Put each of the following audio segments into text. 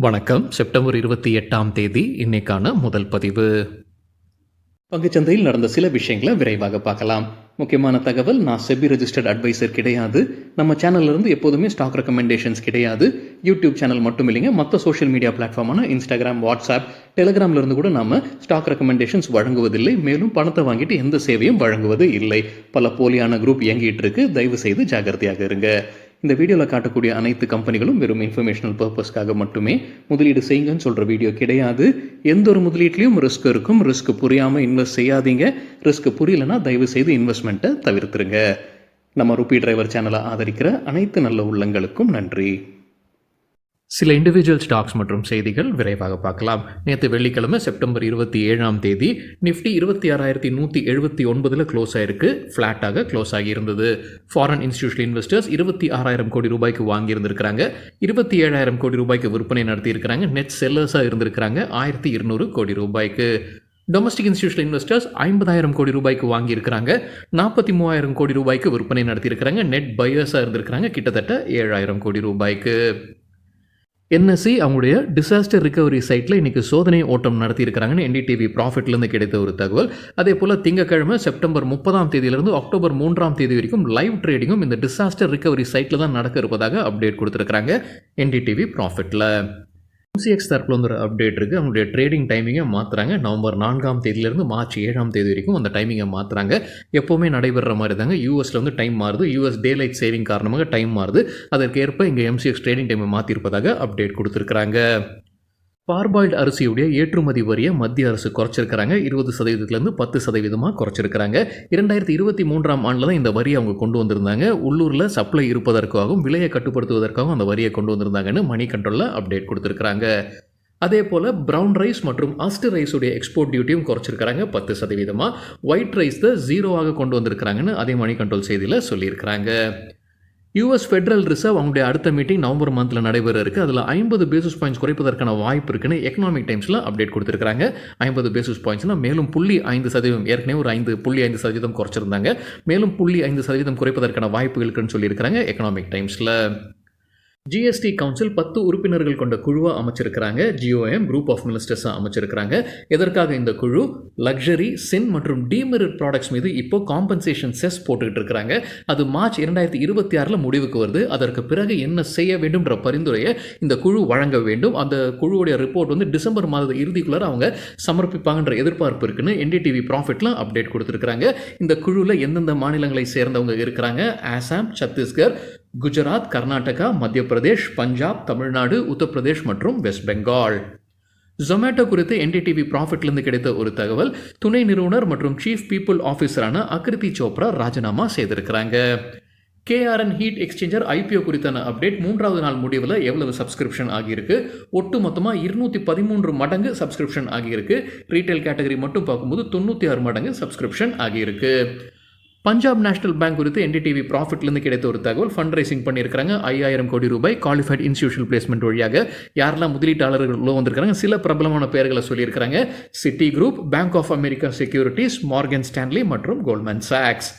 வணக்கம். செப்டம்பர் 28ஆம் தேதி இன்னைக்கான முதல் பதிவு. பங்குச்சந்தையில் நடந்த சில விஷயங்களை விரைவாக பார்க்கலாம். முக்கியமான தகவல், நான் செபி ரெஜிஸ்டர்ட் அட்வைசர் கிடையாது. நம்ம சேனல்ல இருந்து எப்போதுமே ஸ்டாக் ரெக்கமெண்டேஷன்ஸ் கிடையாது. யூடியூப் சேனல் மட்டும் இல்லைங்க, மற்ற சோஷியல் மீடியா பிளாட்ஃபார்மான இன்ஸ்டாகிராம், வாட்ஸ்அப், டெலிகிராம்ல இருந்து கூட நாம ஸ்டாக் ரெக்கமெண்டேஷன்ஸ் வழங்குவதில்லை. மேலும் பணத்தை வாங்கிட்டு எந்த சேவையும் வழங்குவது இல்லை. பல போலியான குரூப் இயங்கிட்டு இருக்கு. தயவு செய்து ஜாகிரதையாக இருங்க. இந்த வீடியோவில் காட்டக்கூடிய அனைத்து கம்பெனிகளும் வெறும் இன்ஃபர்மேஷனல் பர்பஸ்க்காக மட்டுமே முதலீடு செய்யுங்கன்னு சொல்கிற வீடியோ கிடையாது. எந்த ஒரு முதலீட்லையும் ரிஸ்க் இருக்கும். ரிஸ்க் புரியாமல் இன்வெஸ்ட் செய்யாதீங்க. ரிஸ்க் புரியலன்னா தயவு செய்து இன்வெஸ்ட்மெண்ட்டை தவிர்த்துருங்க. நம்ம ருபி டிரைவர் சேனலை ஆதரிக்கிற அனைத்து நல்ல உள்ளங்களுக்கும் நன்றி. சில இண்டிவிஜுவல் ஸ்டாக்ஸ் மற்றும் செய்திகள் விரைவாக பார்க்கலாம். நேற்று வெள்ளிக்கிழமை செப்டம்பர் 27ஆம் தேதி நிஃப்டி 26,179 க்ளோஸ் ஆயிருக்கு. ஃப்ளாட்டாக க்ளோஸ் ஆகியிருந்தது. ஃபாரின் இன்ஸ்டிடியூஷனல் இன்வெஸ்டர்ஸ் 26,000 கோடி ரூபாய்க்கு வாங்கியிருந்திருக்கிறாங்க. 27,000 கோடி ரூபாய்க்கு விற்பனை நடத்தியிருக்கிறாங்க. நெட் செல்லர்ஸாக இருந்திருக்கிறாங்க 1,200 கோடி ரூபாய்க்கு. டொமஸ்டிக் இன்ஸ்டிடியூஷனல் இன்வெஸ்டர்ஸ் 50,000 கோடி ரூபாய்க்கு வாங்கியிருக்கிறாங்க. 43,000 கோடி ரூபாய்க்கு விற்பனை நடத்தியிருக்கிறாங்க. நெட் பையர்ஸாக இருந்திருக்கிறாங்க கிட்டத்தட்ட 7,000 கோடி ரூபாய்க்கு. என்எஸ்சி அவங்களுடைய டிசாஸ்டர் ரிகவரி சைட்டில் இன்றைக்கி சோதனை ஓட்டம் நடத்தியிருக்கிறாங்கன்னு என்டிடிவி ப்ராஃபிட்லேருந்து கிடைத்த ஒரு தகவல். அதே போல் திங்கக்கிழமை செப்டம்பர் 30ஆம் தேதியிலிருந்து அக்டோபர் 3ஆம் தேதி வரைக்கும் லைவ் ட்ரேடிங்கும் இந்த டிசாஸ்டர் ரிகவரி சைட்டில் தான் நடக்க இருப்பதாக அப்டேட் கொடுத்துருக்காங்க என்டிடிவி ப்ராஃபிட்டில். எம்சிஎக்ஸ் தரப்பில் வந்து ஒரு அப்டேட் இருக்குது. அவங்களுடைய ட்ரேடிங் டைமிங்கை மாற்றுறாங்க. நவம்பர் 4ஆம் தேதியிலிருந்து மார்ச் 7ஆம் தேதி வரைக்கும் அந்த டைமிங்கை மாற்றுறாங்க. எப்போவுமே நடைபெற மாதிரி தாங்க. யூஎஸில் வந்து டைம் மாறுது. யூஎஸ் டே லைட் சேவிங் காரணமாக டைம் மாறுது. அதற்கேற்ப இங்கே எம்சிஎக்ஸ் ட்ரேடிங் டைமை மாற்றிருப்பதாக அப்டேட் கொடுத்துருக்குறாங்க. பார்பாயில்டு அரிசியுடைய ஏற்றுமதி வரியை மத்திய அரசு குறைச்சிருக்கிறாங்க. 20%லேருந்து 10% குறைச்சிருக்கிறாங்க. 2023ஆம் ஆண்டில் தான் இந்த வரியை அவங்க கொண்டு வந்திருந்தாங்க. உள்ளூரில் சப்ளை இருப்பதற்காகவும் விலையை கட்டுப்படுத்துவதற்காகவும் அந்த வரியை கொண்டு வந்திருந்தாங்கன்னு மணி கண்ட்ரோலில் அப்டேட் கொடுத்துருக்குறாங்க. அதே போல் ப்ரௌன் ரைஸ் மற்றும் அஸ்ட் ரைஸுடைய எக்ஸ்போர்ட் டியூட்டியும் குறைச்சிருக்கிறாங்க 10%. ஒயிட் ரைஸ் தான் 0 கொண்டு வந்திருக்கிறாங்கன்னு அதே மணி கண்ட்ரோல் செய்தியில் சொல்லியிருக்கிறாங்க. யூஎஸ் ஃபெடரல் ரிசர்வ் அவங்களுடைய அடுத்த மீட்டிங் நவம்பர் மந்தில் நடைபெற இருக்குது. அதில் 50 பேசிஸ் பாயிண்ட்ஸ் குறைப்பதற்கான வாய்ப்பு இருக்குன்னு எக்கனாமிக் டைம்ஸில் அப்டேட் கொடுத்துருக்காங்க. 50 பேசிஸ் பாயிண்ட்ஸ்னால் மேலும் 0.5%, ஏற்கனவே ஒரு 5.5% குறைச்சிருந்தாங்க. மேலும் 0.5% குறைப்பதற்கான வாய்ப்பு இருக்குன்னு சொல்லியிருக்கிறாங்க எக்கனாமிக் டைம்ஸில். ஜிஎஸ்டி கவுன்சில் 10 உறுப்பினர்கள் கொண்ட குழுவாக அமைச்சிருக்கிறாங்க. ஜிஓஎம் குரூப் ஆஃப் மினிஸ்டர்ஸாக அமைச்சிருக்கிறாங்க. எதற்காக இந்த குழு? லக்ஸரி, சின் மற்றும் டிமெரிட் ப்ராடக்ட்ஸ் மீது இப்போ காம்பன்சேஷன் செஸ் போட்டுக்கிட்டு இருக்கிறாங்க. அது மார்ச் 2026 முடிவுக்கு வருது. அதற்கு பிறகு என்ன செய்ய வேண்டும்ன்ற பரிந்துரையை இந்த குழு வழங்க வேண்டும். அந்த குழுவுடைய ரிப்போர்ட் வந்து டிசம்பர் மாத இறுதிக்குள்ளார அவங்க சமர்ப்பிப்பாங்கன்ற எதிர்பார்ப்பு இருக்குன்னு என்டிடிவி ப்ராஃபிட்லாம் அப்டேட் கொடுத்துருக்காங்க. இந்த குழுவில் எந்தெந்த மாநிலங்களை சேர்ந்தவங்க இருக்கிறாங்க? ஆசாம், சத்தீஸ்கர், குஜராத், கர்நாடகா, மத்திய பிரதேஷ், பஞ்சாப், தமிழ்நாடு, உத்தரப்பிரதேஷ் மற்றும் வெஸ்ட் பெங்கால். ஜொமேட்டோ குறித்து என்டிடிவி ப்ராஃபிட்லேருந்து கிடைத்த ஒரு தகவல், துணை நிறுவனர் மற்றும் சீஃப் பீப்புள் ஆஃபீஸரான அக்ரிதி சோப்ரா ராஜினாமா செய்திருக்கிறாங்க. கேஆர்என் ஹீட் எக்ஸ்சேஞ்சர் ஐபிஓ குறித்தான அப்டேட் 3வது நாள் முடிவில் எவ்வளவு சப்ஸ்கிரிப்ஷன் ஆகியிருக்கு? ஒட்டு மொத்தமாக 213 மடங்கு சப்ஸ்கிரிப்ஷன் ஆகியிருக்கு. ரீட்டைல் கேட்டகரி மட்டும் பார்க்கும்போது 96 மடங்கு சப்ஸ்கிரிப்ஷன் ஆகியிருக்கு. பஞ்சாப் நேஷனல் பேங்க் குறித்து என்டிடிவி ப்ராஃபிட்லேருந்து கிடைத்த ஒரு தகவல், ஃபண்ட் ரைசிங் பண்ணியிருக்கிறாங்க 5,000 கோடி ரூபாய் குவாலிஃபைட் இன்ஸ்டிடியூஷனல் பிளேஸ்மெண்ட் வழியாக. யாரெல்லாம் முதலீட்டாளர்கள் உள்ள வந்திருக்காங்க? சில பிரபலமான பெயர்களை சொல்லியிருக்கிறாங்க. Citigroup, Bank of America Securities, Morgan Stanley மற்றும் கோல்ட்மேன் சாக்ஸ்.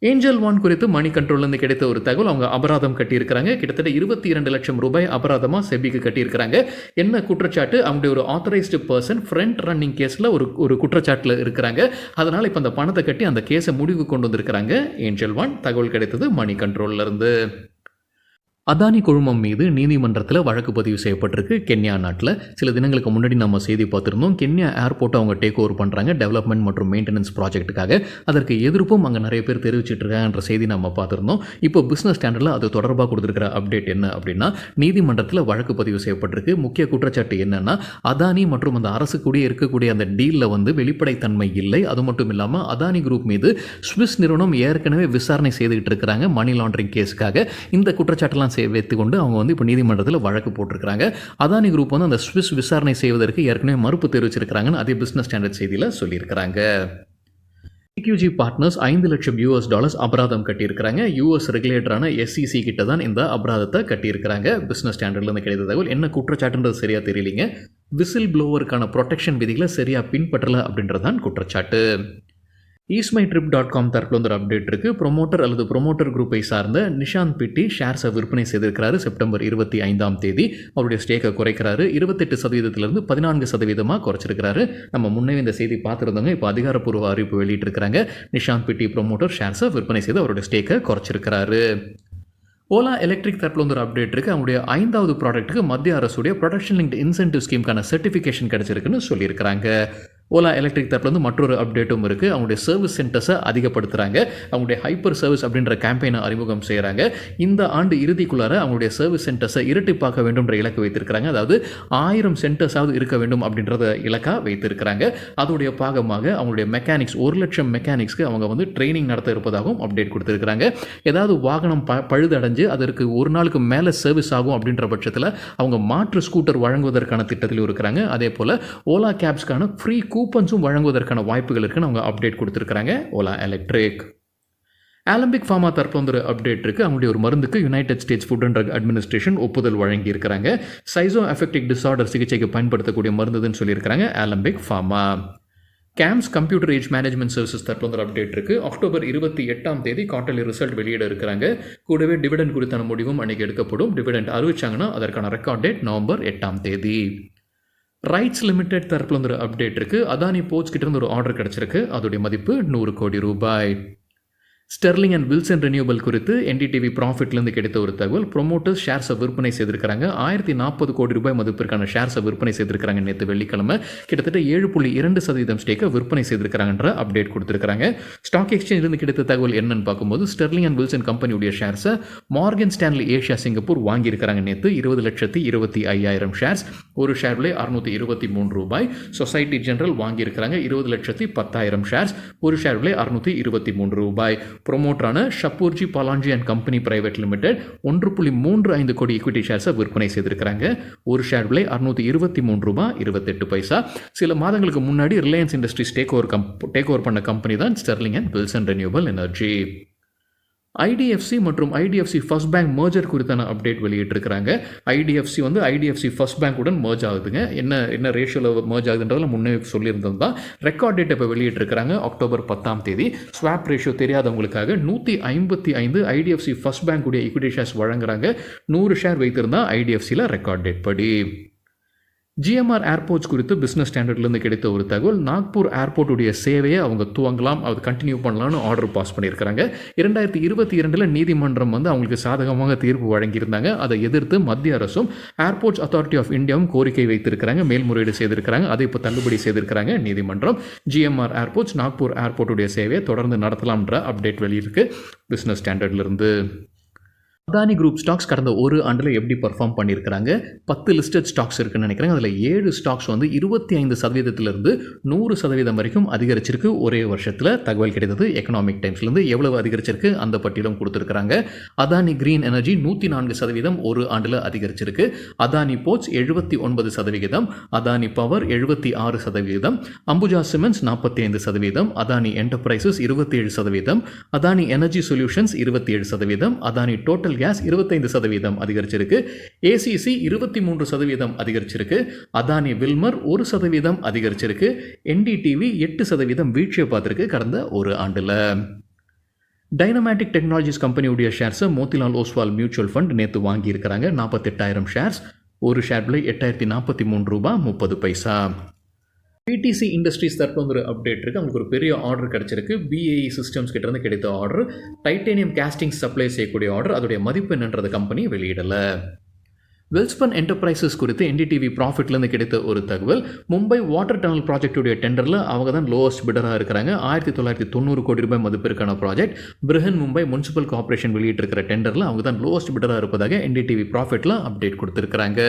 ஏஞ்சல் ஒன் குறித்து மணி கண்ட்ரோல்லேருந்து கிடைத்த ஒரு தகவல், அவங்க அபராதம் கட்டியிருக்கிறாங்க. கிட்டத்தட்ட 22 லட்சம் ரூபாய் அபராதமாக செபிக்கு கட்டியிருக்கிறாங்க. என்ன குற்றச்சாட்டு? அவங்களுடைய ஒரு ஆத்தரைஸ்டு பர்சன் ஃப்ரண்ட் ரன்னிங் கேஸில் ஒரு குற்றச்சாட்டில் இருக்கிறாங்க. அதனால் இப்போ அந்த பணத்தை கட்டி அந்த கேஸை முடிவு கொண்டு வந்திருக்கிறாங்க ஏஞ்சல் ஒன். தகவல் கிடைத்தது மணி கண்ட்ரோல்லேருந்து. அதானி குழுமம் மீது நீதிமன்றத்தில் வழக்கு பதிவு செய்யப்பட்டிருக்கு கென்யா நாட்டில். சில தினங்களுக்கு முன்னாடி நம்ம செய்தி பார்த்துருந்தோம். கென்யா ஏர்போர்ட்டை அவங்க டேக் ஓவர் பண்ணுறாங்க டெவலப்மெண்ட் மற்றும் மெயின்டெனன்ஸ் ப்ராஜெக்ட்டுக்காக. அதற்கு எதிர்ப்பும் அங்கே நிறைய பேர் தெரிவிச்சிட்டு இருக்காங்கன்ற செய்தி நம்ம பார்த்துருந்தோம். இப்போ பிஸ்னஸ் ஸ்டாண்டர்டில் அது தொடர்பாக கொடுத்துருக்கிற அப்டேட் என்ன அப்படின்னா, நீதிமன்றத்தில் வழக்கு பதிவு செய்யப்பட்டிருக்கு. முக்கிய குற்றச்சாட்டு என்னன்னா, அதானி மற்றும் அந்த அரசு கூடிய இருக்கக்கூடிய அந்த டீலில் வந்து வெளிப்படைத்தன்மை இல்லை. அது மட்டும் இல்லாமல் அதானி குரூப் மீது ஸ்விஸ் நிறுவனம் ஏற்கனவே விசாரணை செய்துகிட்டு இருக்கிறாங்க மணி லாண்டரிங் கேஸுக்காக. இந்த குற்றச்சாட்டெல்லாம் வைத்துக்கொண்டு அவங்க வந்து இப்போ நீதிமன்றத்தில் வழக்கு போட்டிருக்கிறாங்க. அதானி குரூப் வந்து அந்த ஸ்விஸ் விசாரணை செய்வதற்கு ஏற்கனவே மறுப்பு தெரிவிச்சிருக்கிறாங்கன்னு அதே பிஸ்னஸ் ஸ்டாண்டர்ட் செய்தியில் சொல்லியிருக்கிறாங்க. EQG பார்ட்னர்ஸ் $5 லட்சம் அபராதம் கட்டியிருக்கிறாங்க. யூஎஸ் ரெகுலேட்டரான SEC கிட்ட தான் இந்த அபராதத்தை கட்டியிருக்கிறாங்க. பிஸ்னஸ் ஸ்டாண்டர்ட்லேருந்து கிடைத்த தகவல். என்ன குற்றச்சாட்டுன்றது சரியாக தெரியலிங்க. விசில் ப்ளோவருக்கான ப்ரொடெக்ஷன் விதிகளை சரியாக பின்பற்றலை அப்படின்றது தான் குற்றச்சாட்டு. eastmytrip.com தரப்பில் வந்து ஒரு அப்டேட் இருக்குது. ப்ரொமோட்டர் அல்லது ப்ரொமோட்டர் குரூப்பை சார்ந்த நிஷாந்த் பிட்டி ஷேர்ஸை விற்பனை செய்திருக்கிறாரு. செப்டம்பர் 25ஆம் தேதி அவருடைய ஸ்டேக்கை குறைக்கிறாரு. 28% 14% குறைச்சிருக்கிறாரு. நம்ம முன்னே இந்த செய்தி பார்த்துருந்தோங்க. இப்போ அதிகாரப்பூர்வ அறிவிப்பு வெளியிட்டிருக்கிறாங்க. நிஷாந்த் பிட்டி ப்ரொமோட்டர் ஷேர்ஸை விற்பனை செய்து அவருடைய ஸ்டேக்கை குறைச்சிருக்கிறாரு. ஓலா எலக்ட்ரிக் தரப்பில் வந்து ஒரு அப்டேட் இருக்குது. அவங்களுடைய 5வது ப்ராடக்ட்டுக்கு மத்திய அரசுடைய ப்ரொடக்ஷன் லிங்க்டு இன்சென்டிவ் ஸ்கீமுக்கான சர்டிஃபிகேஷன் கிடச்சிருக்குன்னு சொல்லியிருக்கிறாங்க. ஓலா எலக்ட்ரிக் தரப்பில் வந்து மற்றொரு அப்டேட்டும் இருக்குது. அவங்களுடைய சர்வீஸ் சென்டர்ஸை அதிகப்படுத்துகிறாங்க. அவங்களுடைய ஹைப்பர் சர்வீஸ் அப்படின்ற கேம்பெயினை அறிமுகம் செய்கிறாங்க. இந்த ஆண்டு இறுதிக்குள்ளார அவங்களுடைய சர்வீஸ் சென்டர்ஸை இரட்டிப்பாக்க வேண்டும்ன்ற இலக்கு வைத்திருக்கிறாங்க. அதாவது 1000 சென்டர்ஸாவது இருக்க வேண்டும் அப்படின்றத இலக்காக வைத்திருக்கிறாங்க. அதோடைய பாகமாக அவங்களுடைய மெக்கானிக்ஸ் 1,00,000 மெக்கானிக்ஸ்க்கு அவங்க வந்து ட்ரைனிங் நடத்த இருப்பதாகவும் அப்டேட் கொடுத்துருக்காங்க. ஏதாவது வாகனம் பழுதடைஞ்சு அதற்கு ஒரு நாளுக்கு மேலே சர்வீஸ் ஆகும் அப்படின்ற பட்சத்தில் அவங்க மாற்று ஸ்கூட்டர் வழங்குவதற்கான திட்டத்திலும் இருக்கிறாங்க. அதே போல் ஓலா கேப்ஸ்க்கான ஃப்ரீ கூப்பன்ஸும் வழங்குவதற்கான வாய்ப்புகள் இருக்குன்னு அவங்க அப்டேட் கொடுத்துருக்காங்க ஓலா எலக்ட்ரிக். ஆலம்பிக் ஃபார்மா தரப்பில் வந்து ஒரு அப்டேட் இருக்குது. அவங்களுடைய ஒரு மருந்துக்கு United States Food and Drug Administration ஒப்புதல் வழங்கி இருக்கிறாங்க. சைசோ அஃபெக்டிக் டிஸார்டர் சிகிச்சைக்கு பயன்படுத்தக்கூடிய மருந்துன்னு சொல்லியிருக்கிறாங்க Alembic Pharma. CAMS Computer Age Management Services தரப்பில் ஒரு அப்டேட் இருக்குது. அக்டோபர் 28ஆம் தேதி குவார்ட்டர்லி ரிசல்ட் வெளியிட இருக்கிறாங்க. கூடவே டிவிடெண்ட் குறித்தான முடிவும் அன்றைக்கி எடுக்கப்படும். டிவிடெண்ட் அறிவிச்சாங்கன்னா அதற்கான ரெக்கார்ட் டேட் நவம்பர் 8ஆம் தேதி. ரைட்ஸ் லிமிடெட் தரப்பில் வந்து ஒரு அப்டேட் இருக்குது. அதானி போர்ட்ஸ் கிட்ட இருந்து ஒரு ஆர்டர் கிடச்சிருக்கு. அதோடைய மதிப்பு 100 கோடி ரூபாய். ஸ்டெர்லிங் அண்ட் வில்சன் ரெனியூவல் குறித்து என்டிடிவி ப்ராஃபிட்லேருந்து கிடைத்த ஒரு தகவல். ப்ரொமோட்டர்ஸ் ஷேர்ஸை விற்பனை செய்திருக்கிறாங்க. 1040 கோடி ரூபாய் மதிப்பிற்கான ஷேர்ஸை விற்பனை செய்திருக்கிறாங்க. நேற்று வெள்ளிக்கிழமை கிட்டத்தட்ட 7.2% ஸ்டேக்கை விற்பனை செய்திருக்கிறாங்கன்ற அப்டேட் கொடுத்துருக்காங்க. ஸ்டாக் எக்ஸ்சேஞ்சிலிருந்து கிடைத்த தகவல் என்னன்னு பார்க்கும்போது ஸ்டெர்லிங் அண்ட் வில்சன் கம்பெனியுடைய ஷேர்ஸை மார்கன் ஸ்டான்லி ஏஷியா சிங்கப்பூர் வாங்கியிருக்கிறாங்க. நேற்று 20,25,000 ஷேர்ஸ். ஒரு ஷேர் விலை 623 ரூபாய். சொசைட்டி ஜெனரல் வாங்கியிருக்கிறாங்க 20,10,000 ஷேர்ஸ். ஒரு ஷேர் விலை 623 ரூபாய். ப்ரொமோட்டரான Shapoorji பாலான்ஜி and company private limited 1.35 கோடி ஈக்விட்டி ஷேர்ஸை விற்பனை செய்திருக்கிறாங்க. ஒரு ஷேர் விலை 623 ரூபாய் 28 பைசா. சில மாதங்களுக்கு முன்னாடி ரிலையன்ஸ் இண்டஸ்ட்ரீஸ் டேக் ஓவர் பண்ண கம்பெனி தான் Sterling and Wilson Renewable Energy. IDFC மற்றும் ஐடிஎஃப்சி ஃபர்ஸ்ட் பேங்க் மர்ஜர் குறித்தான அப்டேட் வெளியிட்டிருக்கிறாங்க. ஐடிஎஃப்சி வந்து ஐடிஎஃப்சி ஃபர்ஸ்ட் பேங்க்குடன் மர்ஜ் ஆகுதுங்க. என்ன ரேஷியோவில் மர்ஜ் ஆகுதுன்றதில் முன்னே சொல்லியிருந்தது தான். ரெக்கார்ட் டேட் இப்போ வெளியிட்டிருக்கிறாங்க அக்டோபர் 10ஆம் தேதி. ஸ்வாப் ரேஷியோ தெரியாதவங்களுக்காக 155 ஐடிஎஃப்சி ஃபர்ஸ்ட் பேங்க்குடைய ஈக்விட்டி ஷேர்ஸ் வழங்குறாங்க. 100 ஷேர் வைத்திருந்தால் ஐடிஎஃப்சியில் ரெக்கார்ட் டேட் படி. ஜிஎம்ஆர் ஏர்போர்ட்ஸ் குறித்து பிஸ்னஸ் ஸ்டாண்டர்ட்லேருந்து கிடைத்த ஒரு தகவல். நாக்பூர் ஏர்போர்ட்டுடைய சேவையை அவங்க துவங்கலாம், அது கண்டினியூ பண்ணலாம்னு ஆர்டர் பாஸ் பண்ணியிருக்கிறாங்க. 2022 நீதிமன்றம் வந்து அவங்களுக்கு சாதகமாக தீர்ப்பு வழங்கியிருந்தாங்க. அதை எதிர்த்து மத்திய அரசும் ஏர்போர்ட்ஸ் அத்தாரிட்டி ஆஃப் இந்தியாவும் கோரிக்கை வைத்திருக்கிறாங்க, மேல்முறையீடு செய்திருக்கிறாங்க. அதை இப்போ தள்ளுபடி செய்திருக்கிறாங்க நீதிமன்றம். ஜிஎம்ஆர் ஏர்போர்ட்ஸ் நாக்பூர் ஏர்போர்ட்டுடைய சேவையை தொடர்ந்து நடத்தலாம்ன்ற அப்டேட் வெளியிருக்கு பிஸ்னஸ் ஸ்டாண்டர்ட்லேருந்து. அதானி குரூப் ஸ்டாக்ஸ் கடந்த ஒரு ஆண்டில் எப்படி பர்ஃபார்ம் பண்ணியிருக்கிறாங்க? 10 லிஸ்டட் ஸ்டாக்ஸ் இருக்குன்னு நினைக்கிறாங்க. அதில் 7 ஸ்டாக்ஸ் வந்து 25%லிருந்து 100% வரைக்கும் அதிகரிச்சிருக்கு ஒரே வருஷத்தில். தகவல் கிடைத்தது எக்கனாமிக் டைம்ஸ்லேருந்து. எவ்வளவு அதிகரிச்சிருக்கு அந்த பட்டியலும் கொடுத்துருக்காங்க. அதானி கிரீன் எனர்ஜி 104% ஒரு ஆண்டில் அதிகரிச்சிருக்கு. Adani Ports 79%, Adani Power 76%, Ambuja Cements 45%, Adani Enterprises 27%, Adani Energy Solutions 27%, Adani Total Gas 25% அதிகரிச்சிருக்கு. ஏசிசி 23% அதிகரிச்சிருக்கு. அதானி வில்மர் 1% அதிகரிச்சிருக்கு. என்டிடிவி 8% வீழ்ச்சியை பார்த்திருக்கு கடந்த ஒரு ஆண்டில். டைனமேட்டிக் டெக்னாலஜிஸ் கம்பெனியுடைய ஷேர்ஸை மோத்திலால் ஓஸ்வால் மியூச்சுவல் ஃபண்ட் நேற்று வாங்கியிருக்கிறாங்க. 48,000 ஷேர்ஸ். ஒரு ஷேர் விலை 8,043 ரூபாய் 30 பைசா. பிடிசி இண்டஸ்ட்ரீஸ் தரப்பு வந்து ஒரு அப்டேட் இருக்குது. அவங்களுக்கு ஒரு பெரிய ஆர்டர் கிடச்சிருக்கு. பிஏஇ சிஸ்டம்ஸ் கிட்டேருந்து கிடைத்த ஆர்டர். டைட்டேனியம் கேஸ்டிங் சப்ளை செய்யக்கூடிய ஆர்டர். அதோடைய மதிப்பு என்னன்றது கம்பெனி வெளியிடலை. வெல்ஸ்பன் என்டர்பிரைசஸ் குறித்து என்டிடிவி ப்ராஃபிட்லேருந்து கிடைத்த ஒரு தகவல். மும்பை வாட்டர் டனல் ப்ராஜெக்டுடைய டெண்டரில் அவங்க தான் லோவஸ்ட் பிடராக இருக்கிறாங்க. 1990 கோடி ரூபாய் மதிப்பிற்கான ப்ராஜெக்ட். பிருஹன் மும்பை முனிசிபல் கார்பரேஷன் வெளியிட்டிருக்கிற டெண்டரில் அவங்க தான் லோவஸ்ட் பிடராக இருப்பதாக என்டிடிவி ப்ராஃபிட்டில் அப்டேட் கொடுத்துருக்காங்க.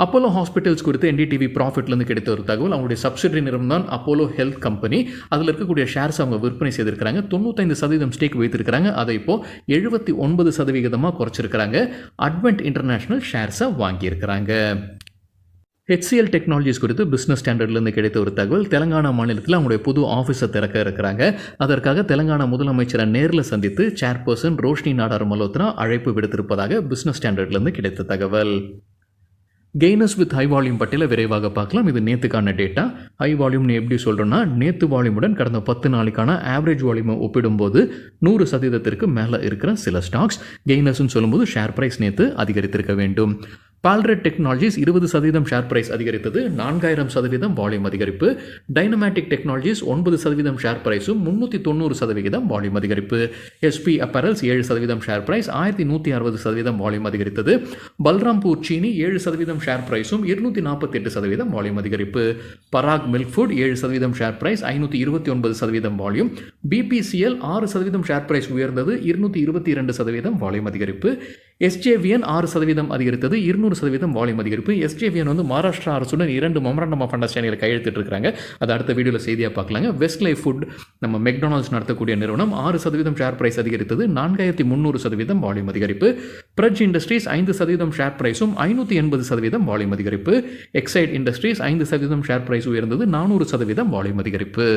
அப்போலோ ஹாஸ்பிட்டல்ஸ் குறித்து என்டிடிவி ப்ராஃபிட்லேருந்து கிடைத்த ஒரு தகவல். அவங்களுடைய சப்சிடரி நிறுவனம் தான் அப்போலோ ஹெல்த் கம்பெனி. அதில் இருக்கக்கூடிய ஷேர்ஸ் அவங்க விற்பனை செய்திருக்கிறாங்க. 95% ஸ்டேக் வைத்திருக்கிறாங்க. அதை இப்போது 79% குறைச்சிருக்கிறாங்க. அட்வென்ட் இன்டர்நேஷனல் ஷேர்ஸை வாங்கியிருக்கிறாங்க. HCL டெக்னாலஜிஸ் குறித்து பிஸ்னஸ் ஸ்டாண்டர்ட்லேருந்து கிடைத்த ஒரு தகவல். தெலங்கானா மாநிலத்தில் அவங்களுடைய புது ஆஃபீஸை திறக்க இருக்கிறாங்க. அதற்காக தெலங்கானா முதலமைச்சரை நேரில் சந்தித்து சேர்பர்சன் ரோஷினி நாடார் மல்ஹோத்ரா அழைப்பு விடுத்திருப்பதாக பிஸ்னஸ் ஸ்டாண்டர்ட்லேருந்து கிடைத்த தகவல். கெய்னர்ஸ் வித் ஹை வால்யூம் பட்டியலை விரைவாக பார்க்கலாம். இது நேற்றுக்கான டேட்டா. ஹை வால்யூம்னு எப்படி சொல்கிறோன்னா, நேற்று வால்யூமுடன் கடந்த 10 நாளைக்கான ஆவரேஜ் வால்யூமை ஒப்பிடும்போது 100% மேலே இருக்கிற சில ஸ்டாக்ஸ். கெய்னர்ஸ்னு சொல்லும்போது ஷேர் ப்ரைஸ் நேற்று அதிகரித்திருக்க வேண்டும். பால்ரெட் டெக்னாலஜிஸ் 20% ஷேர் பிரைஸ் அதிகரித்தது, 4000% வால்யூம் அதிகரிப்பு. டைனமேட்டிக் டெக்னாலஜிஸ் 9% ஷேர் பிரைஸும் 390% வால்யூம் அதிகரிப்பு. SP Apparels 7% share price 1160% volume அதிகரித்தது. பல்ராம்பூர் சீனி 7% ஷேர் பிரைஸும் 248% வால்யூம் அதிகரிப்பு. Parag Milk Food 7% share price 529% volume. BPCL 6% share price உயர்ந்தது, 222% வால்யூம் அதிகரிப்பு. எஸ்ஜேவிஎன் 6% அதிகரித்தது, 200% வால்யூம் அதிகரிப்பு. எஸ்ஜேவிஎன் வந்து மகாராஷ்டிரா அரசுடன் 2 மெமரண்டம் ஆஃப் அண்டர்ஸ்டாண்டிங்கில் கையெழுத்திட்டு இருக்காங்க. அது அடுத்த வீடியோவில் செய்தியாக பார்க்கலாங்க. வெஸ்ட் லைஃப் ஃபுட் நம்ம மெக்டானல்ட்ஸ் நடத்தக்கூடிய நிறுவனம் 6% ஷேர் பிரைஸ் அதிகரித்தது, 4300% வால்யூம் அதிகரிப்பு. பிரஜ் இண்டஸ்ட்ரீஸ் 5% ஷேர் பிரைஸும் 580% வால்யூம் அதிகரிப்பு. எக்ஸைட் இண்டஸ்ட்ரீஸ் 5% ஷேர் பிரைஸ் உயர்ந்தது, 400% வால்யூம் அதிகரிப்பு.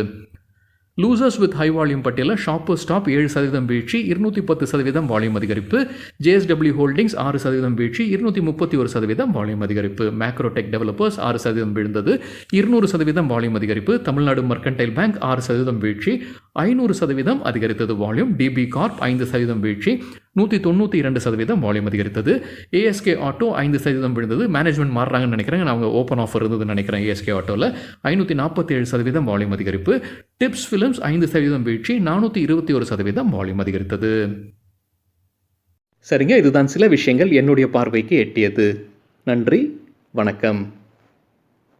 லூசர்ஸ் வித் ஹை வால்யூம் பட்டியலில் ஷாப்பர் ஸ்டாப் 7% வீழ்ச்சி, 210% வால்யூம் அதிகரிப்பு. ஜேஎஸ்டபிள்யூ ஹோல்டிங்ஸ் 6% வீழ்ச்சி, 231% வால்யூம் அதிகரிப்பு. மேக்ரோடெக் டெவலப்பர்ஸ் 6% விழுந்தது, 200% வால்யூம் அதிகரிப்பு. தமிழ்நாடு மர்கன்டைல் பேங்க் 6% வீழ்ச்சி, 500% அதிகரித்தது வால்யூம். டிபி கார்ப் 5% வீழ்ச்சி, 192% வால்யூம் அதிகரித்தது. ஏஎஸ்கே ஆட்டோ 5% விழுந்தது. மேனேஜ்மெண்ட் மாறுறாங்கன்னு நினைக்கிறேன், நான் அவங்க ஓப்பன் ஆஃபர் இருந்ததுன்னு நினைக்கிறேன். ஏஎஸ்கே ஆட்டோவில் 547% வால்யூம் அதிகரிப்பு. டிப்ஸ் ஃபிலிம்ஸ் 5% வீழ்ச்சி, 421% வால்யூம் அதிகரித்தது. சரிங்க, இதுதான் சில விஷயங்கள் என்னுடைய பார்வைக்கு எட்டியது. நன்றி, வணக்கம்.